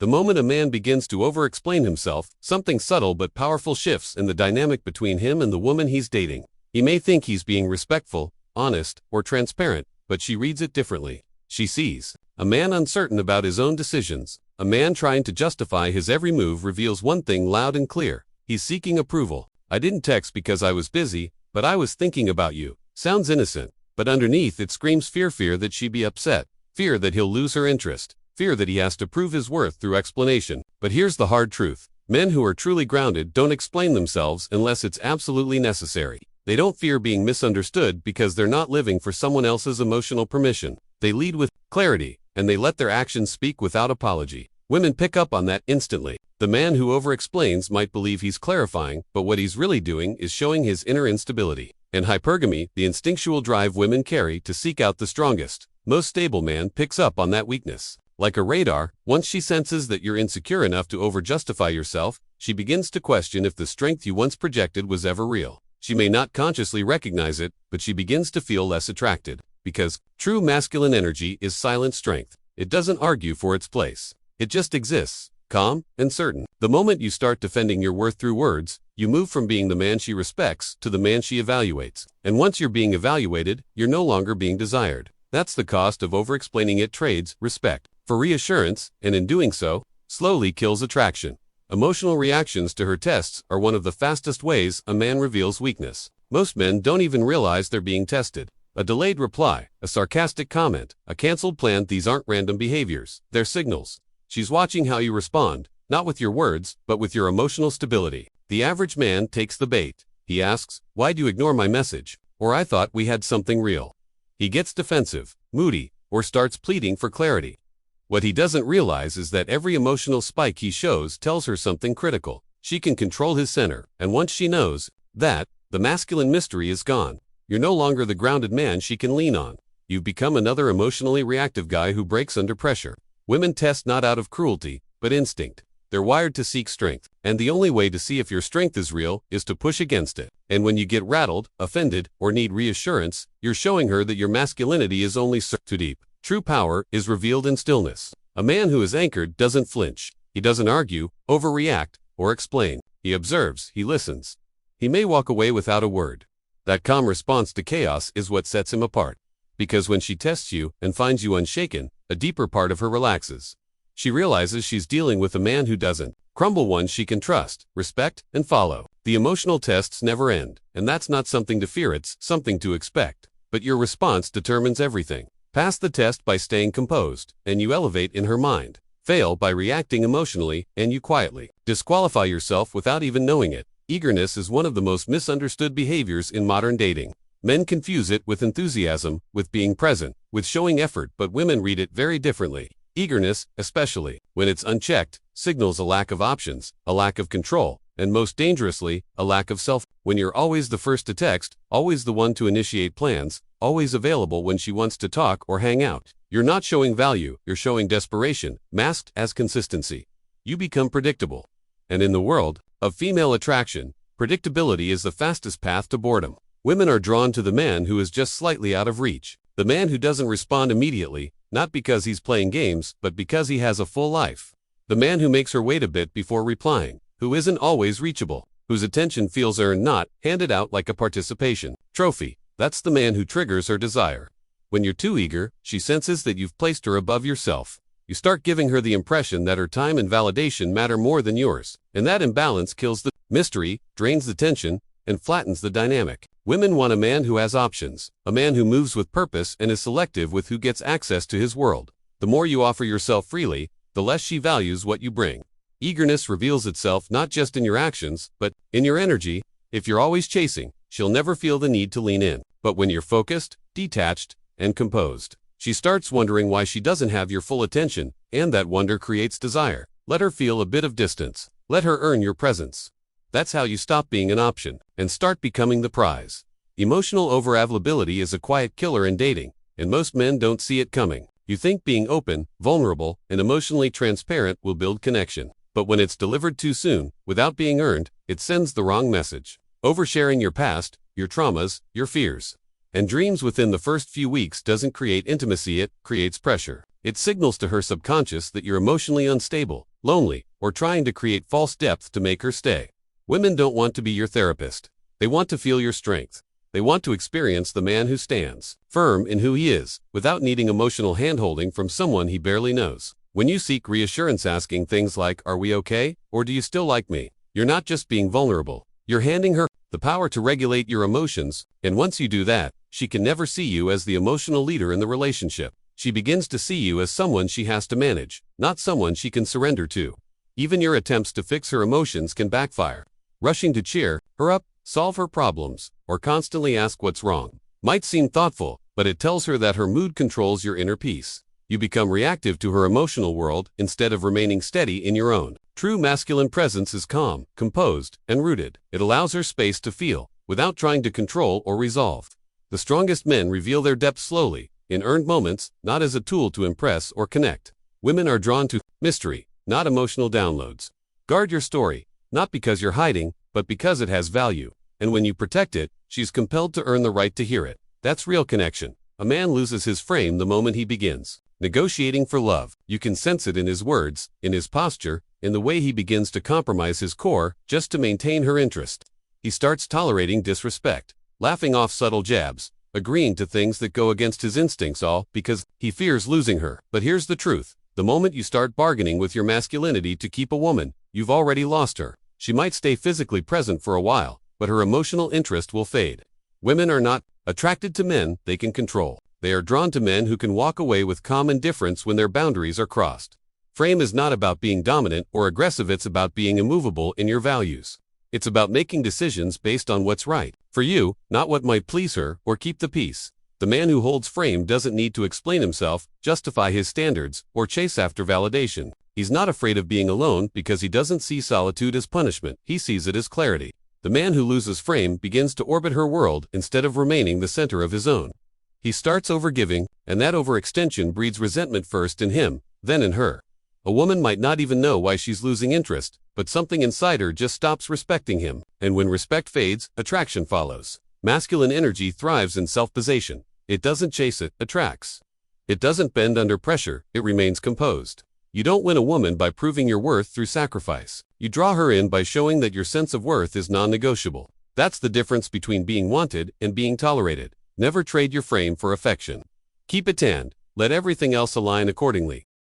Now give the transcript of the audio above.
The moment a man begins to over-explain himself, something subtle but powerful shifts in the dynamic between him and the woman he's dating. He may think he's being respectful, honest, or transparent, but she reads it differently. She sees a man uncertain about his own decisions. A man trying to justify his every move reveals one thing loud and clear. He's seeking approval. I didn't text because I was busy, but I was thinking about you. Sounds innocent, but underneath it screams fear that she be upset, fear that he'll lose her interest, fear that he has to prove his worth through explanation. But here's the hard truth. Men who are truly grounded don't explain themselves unless it's absolutely necessary. They don't fear being misunderstood because they're not living for someone else's emotional permission. They lead with clarity, and they let their actions speak without apology. Women pick up on that instantly. The man who over-explains might believe he's clarifying, but what he's really doing is showing his inner instability. In hypergamy, the instinctual drive women carry to seek out the strongest, most stable man picks up on that weakness. Like a radar, once she senses that you're insecure enough to over-justify yourself, she begins to question if the strength you once projected was ever real. She may not consciously recognize it, but she begins to feel less attracted. Because true masculine energy is silent strength. It doesn't argue for its place. It just exists, calm and certain. The moment you start defending your worth through words, you move from being the man she respects to the man she evaluates. And once you're being evaluated, you're no longer being desired. That's the cost of over-explaining. It trades respect for reassurance, and in doing so, slowly kills attraction. Emotional reactions to her tests are one of the fastest ways a man reveals weakness. Most men don't even realize they're being tested. A delayed reply, a sarcastic comment, a canceled plan, these aren't random behaviors. They're signals. She's watching how you respond, not with your words, but with your emotional stability. The average man takes the bait. He asks, "Why'd you ignore my message?" Or "I thought we had something real." He gets defensive, moody, or starts pleading for clarity. What he doesn't realize is that every emotional spike he shows tells her something critical. She can control his center, and once she knows that, the masculine mystery is gone. You're no longer the grounded man she can lean on. You've become another emotionally reactive guy who breaks under pressure. Women test not out of cruelty, but instinct. They're wired to seek strength, and the only way to see if your strength is real is to push against it. And when you get rattled, offended, or need reassurance, you're showing her that your masculinity is only too deep. True power is revealed in stillness. A man who is anchored doesn't flinch. He doesn't argue, overreact, or explain. He observes, he listens. He may walk away without a word. That calm response to chaos is what sets him apart. Because when she tests you and finds you unshaken, a deeper part of her relaxes. She realizes she's dealing with a man who doesn't crumble, one she can trust, respect, and follow. The emotional tests never end, and that's not something to fear, it's something to expect. But your response determines everything. Pass the test by staying composed, and you elevate in her mind. Fail by reacting emotionally, and you quietly disqualify yourself without even knowing it. Eagerness is one of the most misunderstood behaviors in modern dating. Men confuse it with enthusiasm, with being present, with showing effort, but women read it very differently. Eagerness, especially when it's unchecked, signals a lack of options, a lack of control, and most dangerously, a lack of self. When you're always the first to text, always the one to initiate plans, always available when she wants to talk or hang out, you're not showing value, you're showing desperation, masked as consistency. You become predictable. And in the world of female attraction, predictability is the fastest path to boredom. Women are drawn to the man who is just slightly out of reach. The man who doesn't respond immediately, not because he's playing games, but because he has a full life. The man who makes her wait a bit before replying, who isn't always reachable, whose attention feels earned, not handed out like a participation trophy. That's the man who triggers her desire. When you're too eager, she senses that you've placed her above yourself. You start giving her the impression that her time and validation matter more than yours, and that imbalance kills the mystery, drains the tension, and flattens the dynamic. Women want a man who has options, a man who moves with purpose and is selective with who gets access to his world. The more you offer yourself freely, the less she values what you bring. Eagerness reveals itself not just in your actions, but in your energy. If you're always chasing, she'll never feel the need to lean in. But when you're focused, detached, and composed, she starts wondering why she doesn't have your full attention, and that wonder creates desire. Let her feel a bit of distance. Let her earn your presence. That's how you stop being an option and start becoming the prize. Emotional overavailability is a quiet killer in dating, and most men don't see it coming. You think being open, vulnerable, and emotionally transparent will build connection. But when it's delivered too soon, without being earned, it sends the wrong message. Oversharing your past, your traumas, your fears, and dreams within the first few weeks doesn't create intimacy, it creates pressure. It signals to her subconscious that you're emotionally unstable, lonely, or trying to create false depth to make her stay. Women don't want to be your therapist. They want to feel your strength. They want to experience the man who stands firm in who he is, without needing emotional handholding from someone he barely knows. When you seek reassurance asking things like, "Are we okay?" or "Do you still like me?" you're not just being vulnerable. You're handing her the power to regulate your emotions, and once you do that, she can never see you as the emotional leader in the relationship. She begins to see you as someone she has to manage, not someone she can surrender to. Even your attempts to fix her emotions can backfire. Rushing to cheer her up, solve her problems, or constantly ask what's wrong might seem thoughtful, but it tells her that her mood controls your inner peace. You become reactive to her emotional world instead of remaining steady in your own. True masculine presence is calm, composed, and rooted. It allows her space to feel, without trying to control or resolve. The strongest men reveal their depth slowly, in earned moments, not as a tool to impress or connect. Women are drawn to mystery, not emotional downloads. Guard your story, not because you're hiding, but because it has value. And when you protect it, she's compelled to earn the right to hear it. That's real connection. A man loses his frame the moment he begins negotiating for love. You can sense it in his words, in his posture, in the way he begins to compromise his core just to maintain her interest. He starts tolerating disrespect, laughing off subtle jabs, agreeing to things that go against his instincts, all because he fears losing her. But here's the truth. The moment you start bargaining with your masculinity to keep a woman, you've already lost her. She might stay physically present for a while, but her emotional interest will fade. Women are not attracted to men they can control. They are drawn to men who can walk away with calm indifference when their boundaries are crossed. Frame is not about being dominant or aggressive, it's about being immovable in your values. It's about making decisions based on what's right for you, not what might please her or keep the peace. The man who holds frame doesn't need to explain himself, justify his standards, or chase after validation. He's not afraid of being alone because he doesn't see solitude as punishment, he sees it as clarity. The man who loses frame begins to orbit her world instead of remaining the center of his own. He starts overgiving, and that overextension breeds resentment first in him, then in her. A woman might not even know why she's losing interest, but something inside her just stops respecting him, and when respect fades, attraction follows. Masculine energy thrives in self-possession. It doesn't chase, it attracts. It doesn't bend under pressure, it remains composed. You don't win a woman by proving your worth through sacrifice. You draw her in by showing that your sense of worth is non-negotiable. That's the difference between being wanted and being tolerated. Never trade your frame for affection. Keep it tanned. Let everything else align accordingly.